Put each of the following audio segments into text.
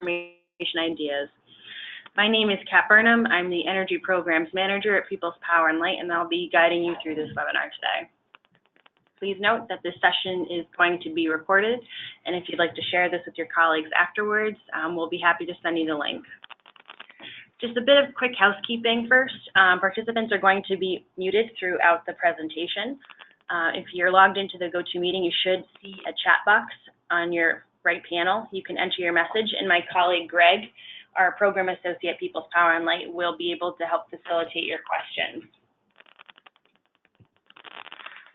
ideas. My name is Kat Burnham. I'm the Energy Programs Manager at People's Power and Light, and I'll be guiding you through this webinar today. Please note that this session is going to be recorded, and if you'd like to share this with your colleagues afterwards, we'll be happy to send you the link. Just a bit of quick housekeeping first. Participants are going to be muted throughout the presentation. If you're logged into the GoToMeeting, you should see a chat box on your right panel. You can enter your message, and my colleague Greg, our Program Associate at People's Power and Light, will be able to help facilitate your questions.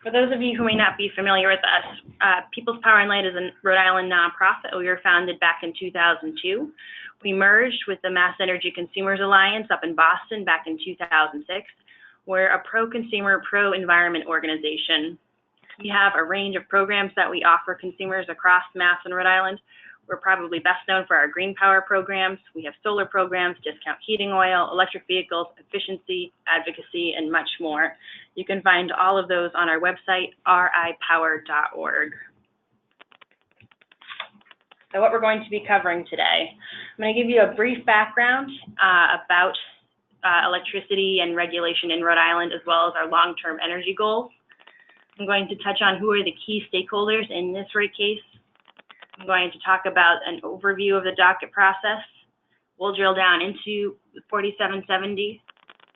For those of you who may not be familiar with us, People's Power and Light is a Rhode Island nonprofit. We were founded back in 2002. We merged with the Mass Energy Consumers Alliance up in Boston back in 2006. We're a pro-consumer, pro-environment organization. We have a range of programs that we offer consumers across Mass and Rhode Island. We're probably best known for our green power programs. We have solar programs, discount heating oil, electric vehicles, efficiency, advocacy, and much more. You can find all of those on our website, ripower.org. So what we're going to be covering today, I'm going to give you a brief background about electricity and regulation in Rhode Island, as well as our long-term energy goals. I'm going to touch on who are the key stakeholders in this rate case. I'm going to talk about an overview of the docket process. We'll drill down into 4770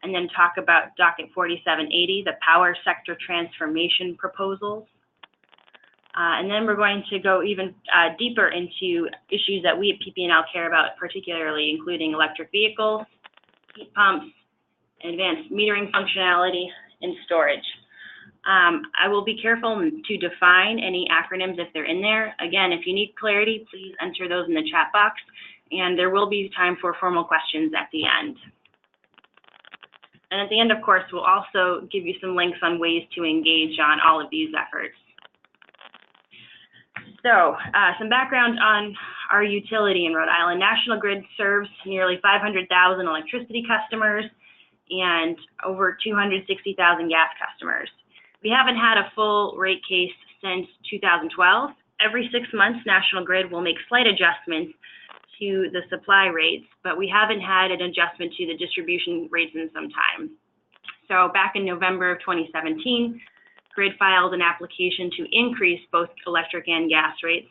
and then talk about docket 4780, the power sector transformation proposals. And then we're going to go even deeper into issues that we at PP&L care about, particularly including electric vehicles, heat pumps, advanced metering functionality, and storage. I will be careful to define any acronyms if they're in there. Again, if you need clarity, please enter those in the chat box, and there will be time for formal questions at the end. And at the end, of course, we'll also give you some links on ways to engage on all of these efforts. So, some background on our utility in Rhode Island. National Grid serves nearly 500,000 electricity customers and over 260,000 gas customers. We haven't had a full rate case since 2012. Every 6 months, National Grid will make slight adjustments to the supply rates, but we haven't had an adjustment to the distribution rates in some time. So back in November of 2017, Grid filed an application to increase both electric and gas rates,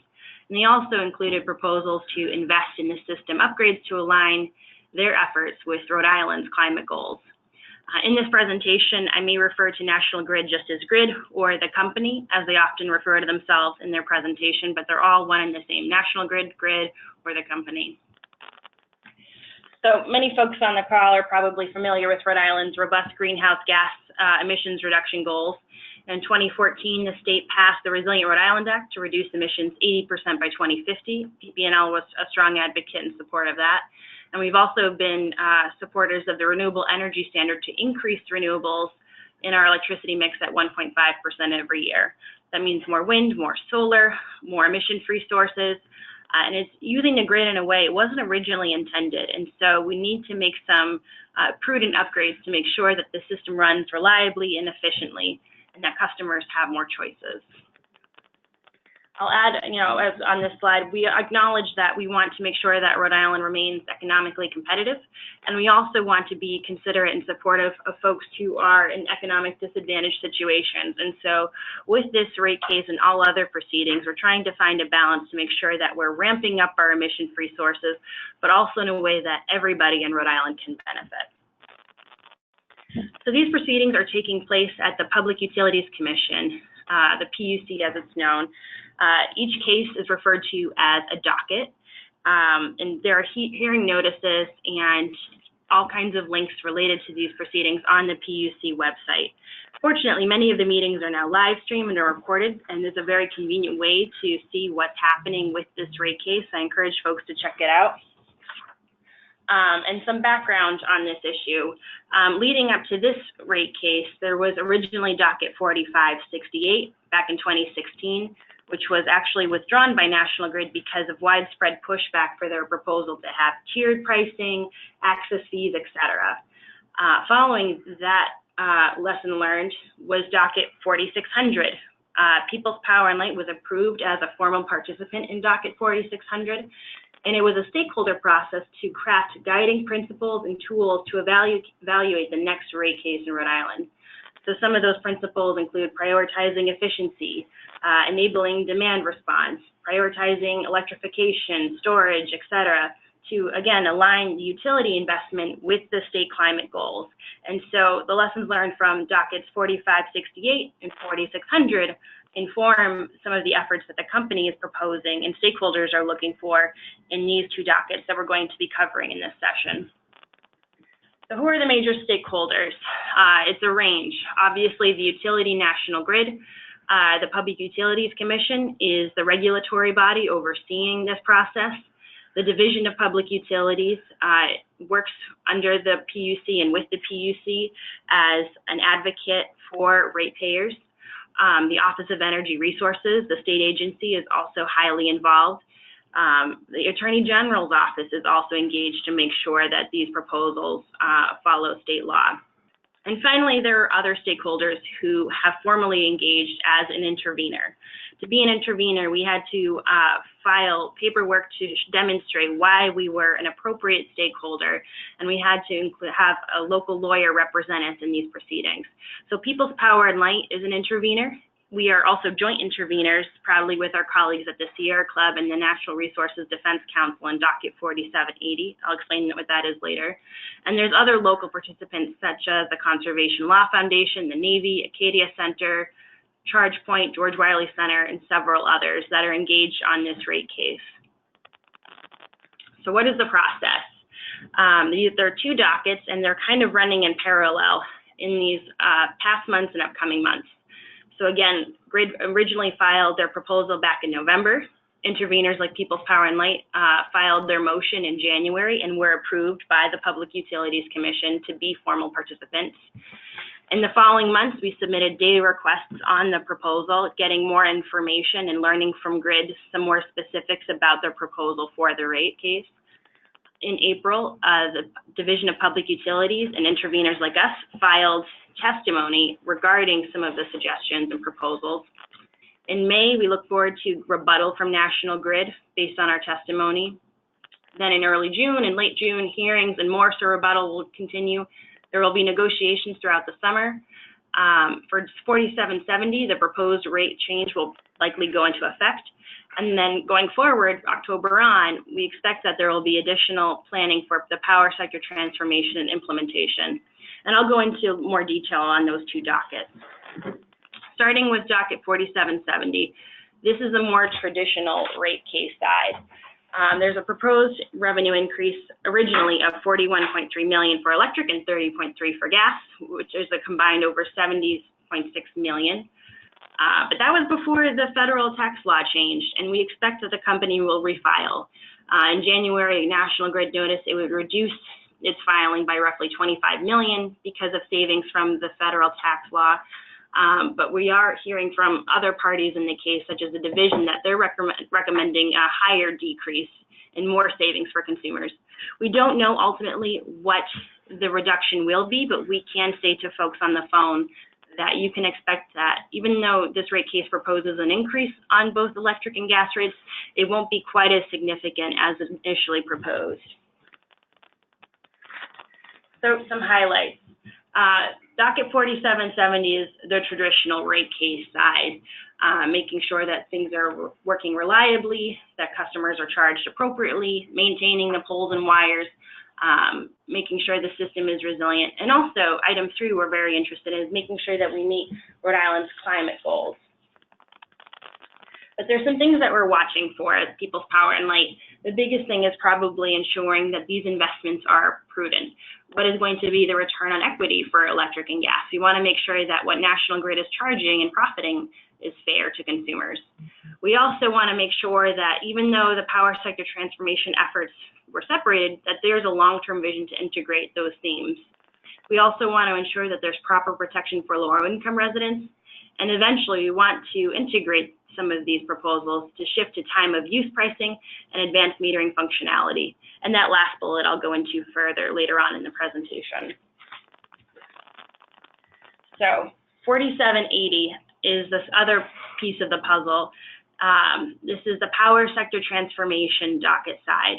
and they also included proposals to invest in the system upgrades to align their efforts with Rhode Island's climate goals. In this presentation, I may refer to National Grid just as Grid or the company, as they often refer to themselves in their presentation, but they're all one and the same, National Grid, Grid, or the company. So many folks on the call are probably familiar with Rhode Island's robust greenhouse gas emissions reduction goals. In 2014, the state passed the Resilient Rhode Island Act to reduce emissions 80% by 2050. PP&L was a strong advocate in support of that. And we've also been supporters of the renewable energy standard to increase renewables in our electricity mix at 1.5% every year. That means more wind, more solar, more emission-free sources, and it's using the grid in a way it wasn't originally intended. And so we need to make some prudent upgrades to make sure that the system runs reliably and efficiently, and that customers have more choices. I'll add, as on this slide, we acknowledge that we want to make sure that Rhode Island remains economically competitive, and we also want to be considerate and supportive of folks who are in economic disadvantaged situations. And so with this rate case and all other proceedings, we're trying to find a balance to make sure that we're ramping up our emission-free sources, but also in a way that everybody in Rhode Island can benefit. So these proceedings are taking place at the Public Utilities Commission, the PUC as it's known. Each case is referred to as a docket, and there are hearing notices and all kinds of links related to these proceedings on the PUC website. Fortunately, many of the meetings are now live streamed and are recorded, and there's a very convenient way to see what's happening with this rate case. I encourage folks to check it out. And some background on this issue. Leading up to this rate case, there was originally docket 4568 back in 2016, which was actually withdrawn by National Grid because of widespread pushback for their proposal to have tiered pricing, access fees, etc. Following that lesson learned was docket 4600. People's Power and Light was approved as a formal participant in docket 4600, And it was a stakeholder process to craft guiding principles and tools to evaluate the next rate case in Rhode Island. So some of those principles include prioritizing efficiency, enabling demand response, prioritizing electrification, storage, et cetera, to, again, align utility investment with the state climate goals. And so the lessons learned from Dockets 4568 and 4600 inform some of the efforts that the company is proposing and stakeholders are looking for in these two dockets that we're going to be covering in this session. So who are the major stakeholders? It's a range. Obviously, the utility national grid. The Public Utilities Commission is the regulatory body overseeing this process. The Division of Public Utilities works under the PUC and with the PUC as an advocate for ratepayers. The Office of Energy Resources, the state agency, is also highly involved. The Attorney General's office is also engaged to make sure that these proposals follow state law. And finally, there are other stakeholders who have formally engaged as an intervener. To be an intervener, we had to file paperwork to demonstrate why we were an appropriate stakeholder, and we had to have a local lawyer represent us in these proceedings. So People's Power and Light is an intervener. We are also joint interveners, proudly with our colleagues at the Sierra Club and the Natural Resources Defense Council in Docket 4780. I'll explain what that is later. And there's other local participants such as the Conservation Law Foundation, the Navy, Acadia Center, ChargePoint, George Wiley Center, and several others that are engaged on this rate case. So what is the process? There are two dockets, and they're kind of running in parallel in these past months and upcoming months. So again, Grid originally filed their proposal back in November. Interveners like People's Power and Light filed their motion in January and were approved by the Public Utilities Commission to be formal participants. In the following months, we submitted data requests on the proposal, getting more information and learning from Grid some more specifics about their proposal for the rate case. In April, the Division of Public Utilities and interveners like us filed testimony regarding some of the suggestions and proposals. In May, we look forward to rebuttal from National Grid based on our testimony. Then in early June and late June, hearings and more so rebuttal will continue. There will be negotiations throughout the summer. For 4770, the proposed rate change will likely go into effect. And then going forward, October on, we expect that there will be additional planning for the power sector transformation and implementation. And I'll go into more detail on those two dockets. Starting with docket 4770, this is a more traditional rate case side. There's a proposed revenue increase originally of $41.3 million for electric and $30.3 for gas, which is a combined over $70.6 million. But that was before the federal tax law changed, and we expect that the company will refile. In January, National Grid noticed it would reduce its filing by roughly $25 million because of savings from the federal tax law. But we are hearing from other parties in the case, such as the division, that they're recommending a higher decrease and more savings for consumers. We don't know ultimately what the reduction will be, but we can say to folks on the phone that you can expect that even though this rate case proposes an increase on both electric and gas rates, it won't be quite as significant as initially proposed. So some highlights. Docket 4770 is the traditional rate case side, making sure that things are working reliably, that customers are charged appropriately, maintaining the poles and wires, making sure the system is resilient. And also, item 3 we're very interested in is making sure that we meet Rhode Island's climate goals. But there's some things that we're watching for as People's Power and Light. The biggest thing is probably ensuring that these investments are prudent. What is going to be the return on equity for electric and gas? We want to make sure that what National Grid is charging and profiting is fair to consumers. We also want to make sure that even though the power sector transformation efforts were separated, that there's a long-term vision to integrate those themes. We also want to ensure that there's proper protection for lower-income residents, and eventually we want to integrate some of these proposals to shift to time of use pricing and advanced metering functionality. And that last bullet I'll go into further later on in the presentation. So 4780 is this other piece of the puzzle. This is the power sector transformation docket side.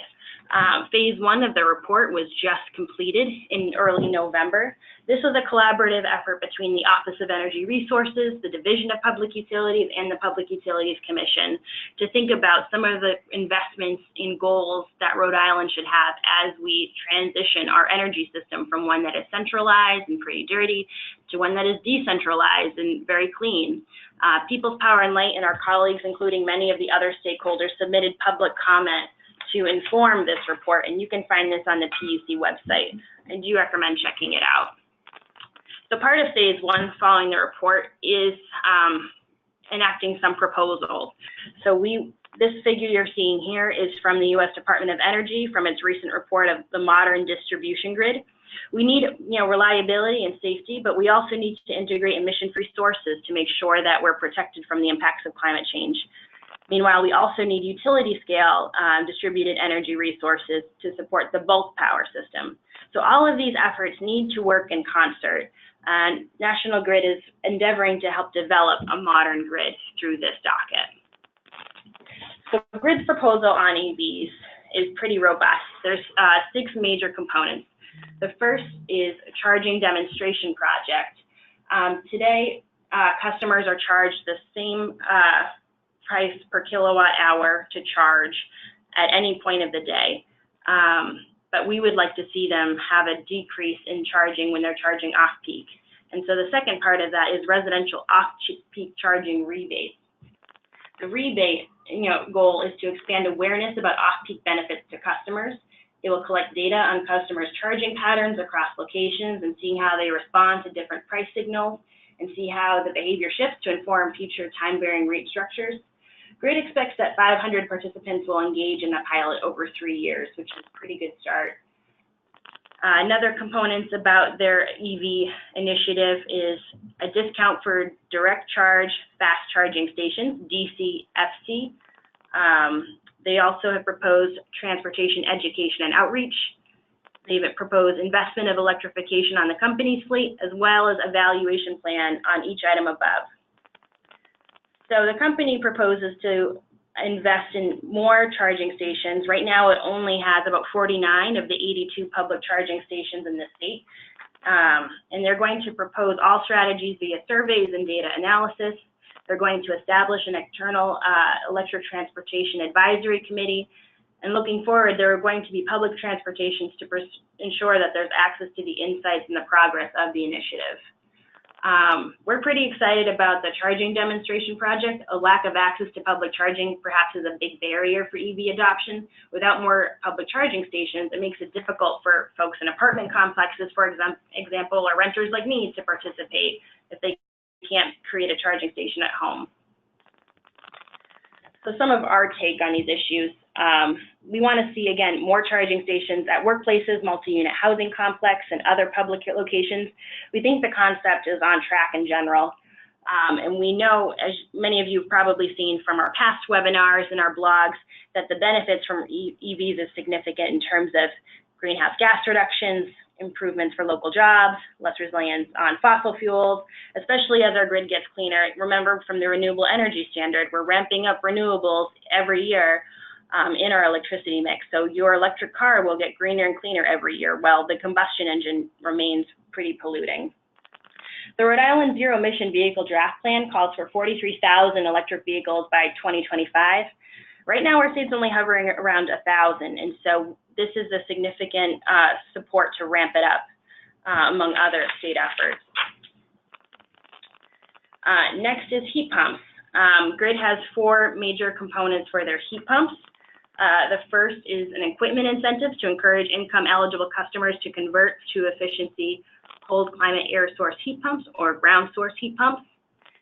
Phase 1 of the report was just completed in early November. This was a collaborative effort between the Office of Energy Resources, the Division of Public Utilities, and the Public Utilities Commission to think about some of the investments in goals that Rhode Island should have as we transition our energy system from one that is centralized and pretty dirty to one that is decentralized and very clean. People's Power and Light and our colleagues, including many of the other stakeholders, submitted public comment to inform this report, and you can find this on the PUC website. I do recommend checking it out. So part of phase 1 following the report is enacting some proposals. So this figure you're seeing here is from the U.S. Department of Energy from its recent report of the modern distribution grid. We need, reliability and safety, but we also need to integrate emission-free sources to make sure that we're protected from the impacts of climate change. Meanwhile, we also need utility-scale distributed energy resources to support the bulk power system. So all of these efforts need to work in concert. And National Grid is endeavoring to help develop a modern grid through this docket. So Grid's proposal on EVs is pretty robust. There's 6 major components. The first is a charging demonstration project. Today, customers are charged the same price per kilowatt hour to charge at any point of the day. But we would like to see them have a decrease in charging when they're charging off-peak. And so the second part of that is residential off-peak charging rebates. The rebate goal is to expand awareness about off-peak benefits to customers. It will collect data on customers' charging patterns across locations and see how they respond to different price signals and see how the behavior shifts to inform future time-varying rate structures. Grid expects that 500 participants will engage in the pilot over 3 years, which is a pretty good start. Another component about their EV initiative is a discount for direct charge fast charging stations, DCFC. They also have proposed transportation education and outreach. They've proposed investment of electrification on the company's fleet, as well as a valuation plan on each item above. So the company proposes to invest in more charging stations. Right now, it only has about 49 of the 82 public charging stations in the state. And they're going to propose all strategies via surveys and data analysis. They're going to establish an external electric transportation advisory committee. And looking forward, there are going to be public transportations to ensure that there's access to the insights and the progress of the initiative. We're pretty excited about the charging demonstration project. A lack of access to public charging perhaps is a big barrier for EV adoption. Without more public charging stations, it makes it difficult for folks in apartment complexes, for example, or renters like me to participate if they can't create a charging station at home. So some of our take on these issues. We want to see, again, more charging stations at workplaces, multi-unit housing complex, and other public locations. We think the concept is on track in general. And we know, as many of you have probably seen from our past webinars and our blogs, that the benefits from EVs is significant in terms of greenhouse gas reductions, improvements for local jobs, less reliance on fossil fuels, especially as our grid gets cleaner. Remember, from the renewable energy standard, we're ramping up renewables every year in our electricity mix. So your electric car will get greener and cleaner every year, while the combustion engine remains pretty polluting. The Rhode Island Zero Emission Vehicle Draft Plan calls for 43,000 electric vehicles by 2025. Right now, our state's only hovering around 1,000, and so this is a significant support to ramp it up, among other state efforts. Next is heat pumps. Grid has 4 major components for their heat pumps. The first is an equipment incentive to encourage income-eligible customers to convert to efficiency cold climate air source heat pumps or ground source heat pumps.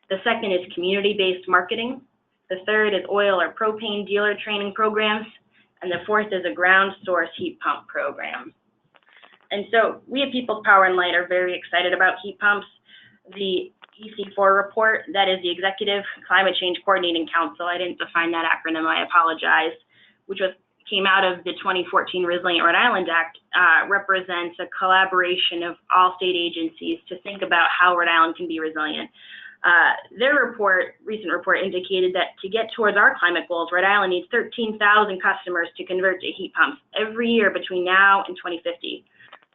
The second is community-based marketing. The third is oil or propane dealer training programs. And the fourth is a ground source heat pump program. And so we at People's Power and Light are very excited about heat pumps. The EC4 report, that is the Executive Climate Change Coordinating Council, I didn't define that acronym, I apologize, which came out of the 2014 Resilient Rhode Island Act, represents a collaboration of all state agencies to think about how Rhode Island can be resilient. Their recent report indicated that to get towards our climate goals, Rhode Island needs 13,000 customers to convert to heat pumps every year between now and 2050.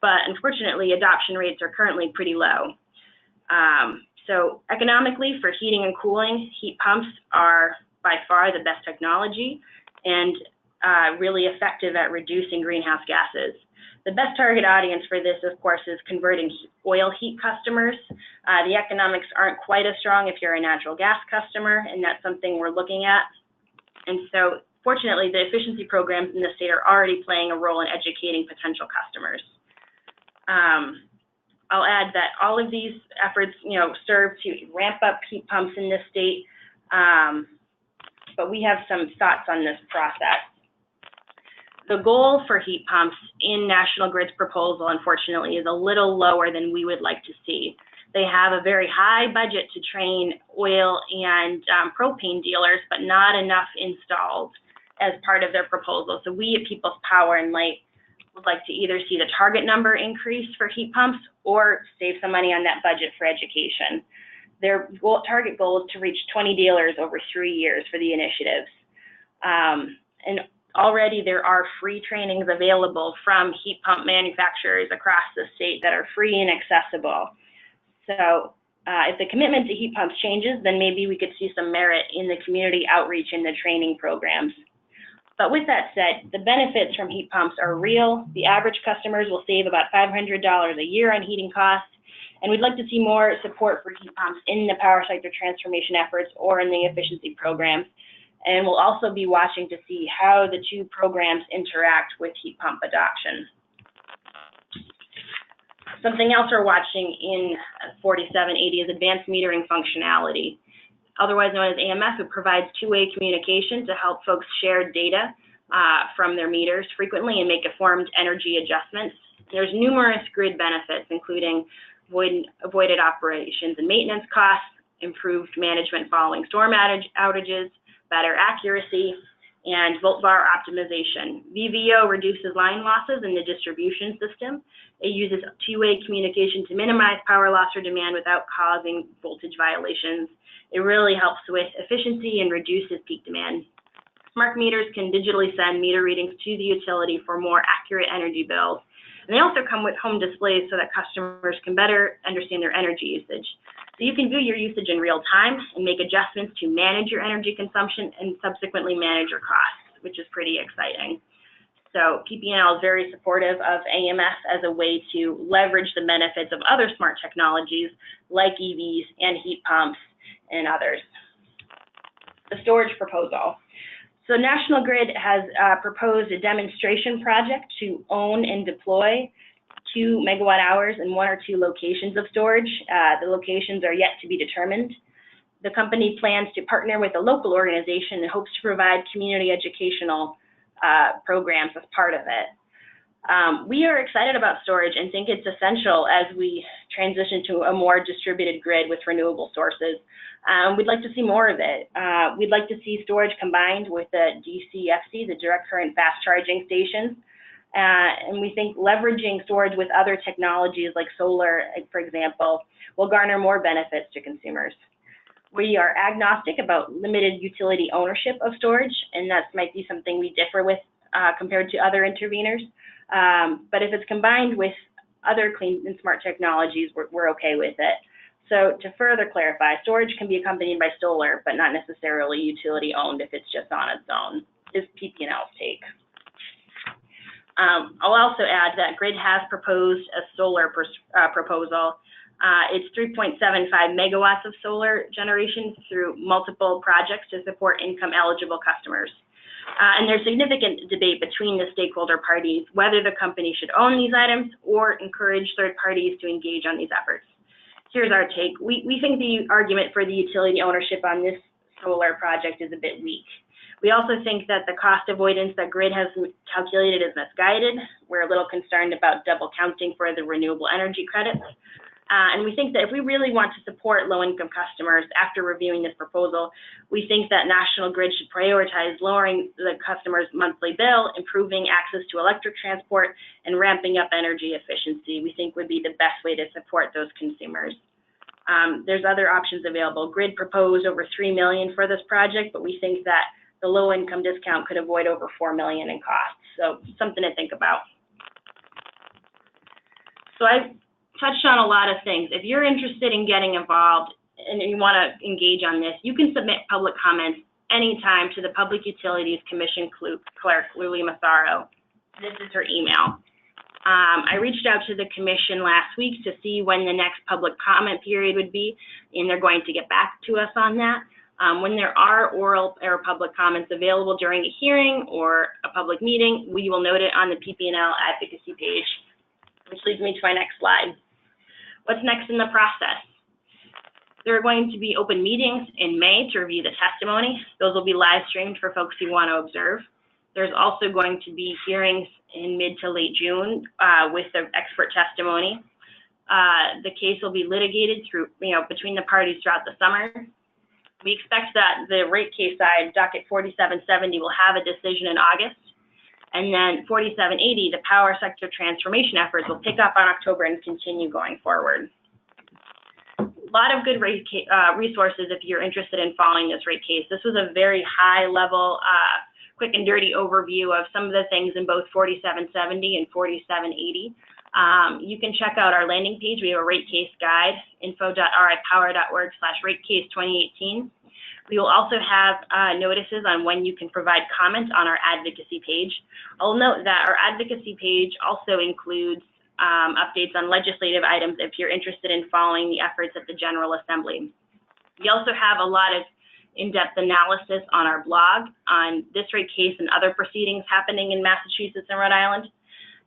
But unfortunately, adoption rates are currently pretty low. So economically, for heating and cooling, heat pumps are by far the best technology and really effective at reducing greenhouse gases. The best target audience for this, of course, is converting oil heat customers. The economics aren't quite as strong if you're a natural gas customer, and that's something we're looking at. And so, fortunately, the efficiency programs in the state are already playing a role in educating potential customers. I'll add that all of these efforts, serve to ramp up heat pumps in this state, but we have some thoughts on this process. The goal for heat pumps in National Grid's proposal, unfortunately, is a little lower than we would like to see. They have a very high budget to train oil and propane dealers, but not enough installed as part of their proposal. So we at People's Power and Light would like to either see the target number increase for heat pumps or save some money on that budget for education. Their target goal is to reach 20 dealers over 3 years for the initiatives. And already there are free trainings available from heat pump manufacturers across the state that are free and accessible. So if the commitment to heat pumps changes, then maybe we could see some merit in the community outreach and the training programs. But with that said, the benefits from heat pumps are real. The average customers will save about $500 a year on heating costs, and we'd like to see more support for heat pumps in the power sector transformation efforts or in the efficiency programs. And we'll also be watching to see how the two programs interact with heat pump adoption. Something else we're watching in 4780 is advanced metering functionality, otherwise known as AMF. It provides two-way communication to help folks share data from their meters frequently and make informed energy adjustments. There's numerous grid benefits, including avoided operations and maintenance costs, improved management following storm outages, better accuracy, and volt-var optimization. VVO reduces line losses in the distribution system. It uses two-way communication to minimize power loss or demand without causing voltage violations. It really helps with efficiency and reduces peak demand. Smart meters can digitally send meter readings to the utility for more accurate energy bills. And they also come with home displays so that customers can better understand their energy usage. So you can view your usage in real time and make adjustments to manage your energy consumption and subsequently manage your costs, which is pretty exciting. So PP&L is very supportive of AMF as a way to leverage the benefits of other smart technologies like EVs and heat pumps and others. The storage proposal. So National Grid has proposed a demonstration project to own and deploy 2 megawatt hours in 1 or 2 locations of storage. The locations are yet to be determined. The company plans to partner with a local organization and hopes to provide community educational programs as part of it. We are excited about storage and think it's essential as we transition to a more distributed grid with renewable sources. We'd like to see more of it. We'd like to see storage combined with the DCFC, the direct current fast charging stations. And we think leveraging storage with other technologies like solar, for example, will garner more benefits to consumers. We are agnostic about limited utility ownership of storage, and that might be something we differ with compared to other interveners. But if it's combined with other clean and smart technologies, we're okay with it. So to further clarify, storage can be accompanied by solar, but not necessarily utility owned if it's just on its own, is PP&L's take. I'll also add that Grid has proposed a solar proposal. It's 3.75 megawatts of solar generation through multiple projects to support income-eligible customers. And there's significant debate between the stakeholder parties whether the company should own these items or encourage third parties to engage on these efforts. Here's our take. We think the argument for the utility ownership on this solar project is a bit weak. We also think that the cost avoidance that Grid has calculated is misguided. We're a little concerned about double counting for the renewable energy credits. And we think that if we really want to support low-income customers after reviewing this proposal, we think that National Grid should prioritize lowering the customer's monthly bill, improving access to electric transport, and ramping up energy efficiency. We think would be the best way to support those consumers. There's other options available. Grid proposed over $3 million for this project, but we think that the low income discount could avoid over $4 million in costs. So something to think about. So I've touched on a lot of things. If you're interested in getting involved and you want to engage on this, you can submit public comments anytime to the Public Utilities Commission clerk, Lily Massaro. This is her email. I reached out to the commission last week to see when the next public comment period would be, and they're going to get back to us on that. When there are oral or public comments available during a hearing or a public meeting, we will note it on the PP&L advocacy page, which leads me to my next slide. What's next in the process? There are going to be open meetings in May to review the testimony. Those will be live streamed for folks who want to observe. There's also going to be hearings in mid to late June with the expert testimony. The case will be litigated through, between the parties throughout the summer. We expect that the rate case side, Docket 4770, will have a decision in August. And then 4780, the power sector transformation efforts, will pick up on October and continue going forward. A lot of good rate resources if you're interested in following this rate case. This was a very high level, quick and dirty overview of some of the things in both 4770 and 4780. You can check out our landing page. We have a rate case guide, info.ripower.org/ratecase2018. We will also have notices on when you can provide comments on our advocacy page. I'll note that our advocacy page also includes updates on legislative items if you're interested in following the efforts at the General Assembly. We also have a lot of in-depth analysis on our blog on this rate case and other proceedings happening in Massachusetts and Rhode Island.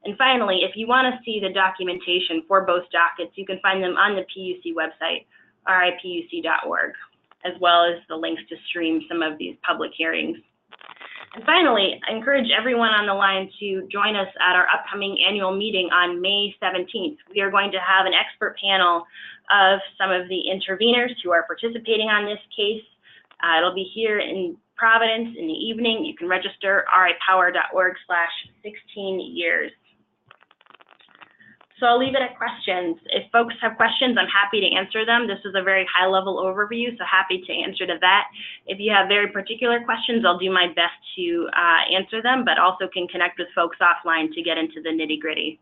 And finally, if you want to see the documentation for both dockets, you can find them on the PUC website, ripuc.org, as well as the links to stream some of these public hearings. And finally, I encourage everyone on the line to join us at our upcoming annual meeting on May 17th. We are going to have an expert panel of some of the interveners who are participating on this case. It'll be here in Providence in the evening. You can register ripower.org/16years. So I'll leave it at questions. If folks have questions, I'm happy to answer them. This is a very high-level overview, so happy to answer to that. If you have very particular questions, I'll do my best to answer them, but also can connect with folks offline to get into the nitty-gritty.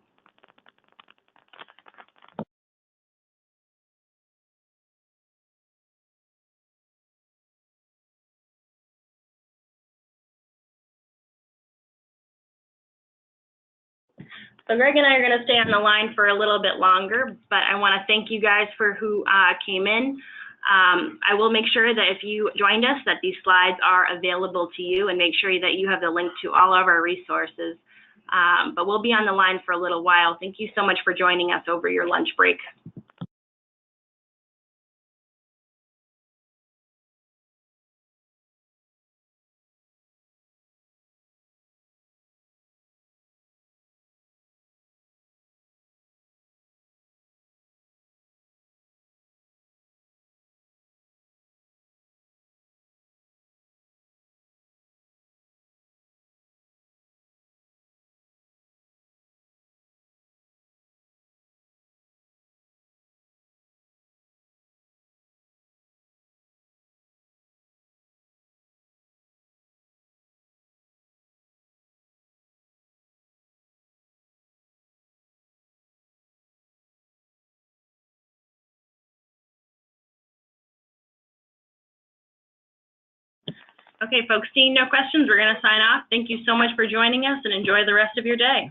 So Greg and I are going to stay on the line for a little bit longer, but I want to thank you guys for who came in. I will make sure that if you joined us, that these slides are available to you, and make sure that you have the link to all of our resources. But we'll be on the line for a little while. Thank you so much for joining us over your lunch break. Okay, folks, seeing no questions, we're going to sign off. Thank you so much for joining us, and enjoy the rest of your day.